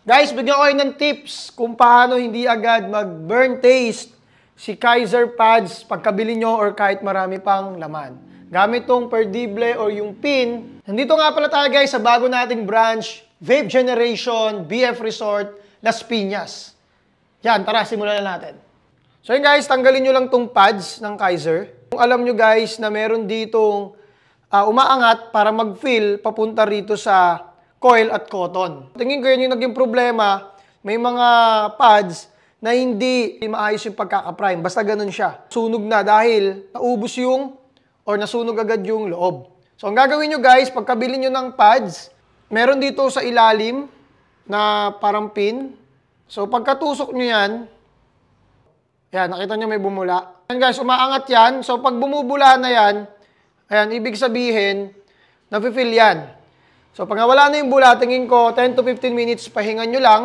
Guys, bigyan ko kayo ng tips kung paano hindi agad mag-burn taste si Kaiser pads pagkabili nyo or kahit marami pang laman. Gamit tong perdible or yung pin. Nandito nga pala tayo guys sa bago nating branch, Vape Generation, BF Resort, Las Piñas. Yan, tara, simulan na natin. So yun guys, tanggalin nyo lang tong pads ng Kaiser. Kung alam nyo guys na meron ditong umaangat para mag-fill papunta rito sa coil at cotton. Tingin ko yun yung naging problema, may mga pads na hindi maayos yung pagkaka-prime. Basta ganun siya. Sunog na dahil naubos yung or nasunog agad yung loob. So ang gagawin nyo guys, pagkabili nyo ng pads, meron dito sa ilalim na parang pin. So pagkatusok nyo yan, nakita nyo may bumula. Yan guys, umaangat yan. So pag bumubula na yan, ayan, ibig sabihin, nafe-fill yan. So, pag wala na yung bula, tingin ko, 10 to 15 minutes, pahingan nyo lang.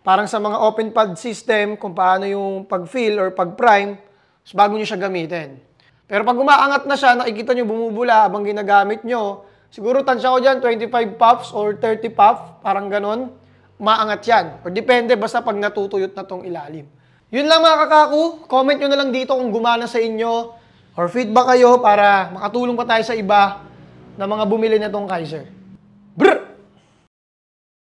Parang sa mga open pad system, kung paano yung pag-fill or pag-prime, bago nyo siya gamitin. Pero pag umaangat na siya, nakikita nyo bumubula habang ginagamit nyo, siguro tansya ko dyan, 25 puffs or 30 puffs, parang ganon, umaangat yan. Or depende, basta pag natutuyot na tong ilalim. Yun lang mga kakaku, comment nyo na lang dito kung gumana sa inyo, or feedback kayo para makatulong pa tayo sa iba na mga bumili na tong Kaiser.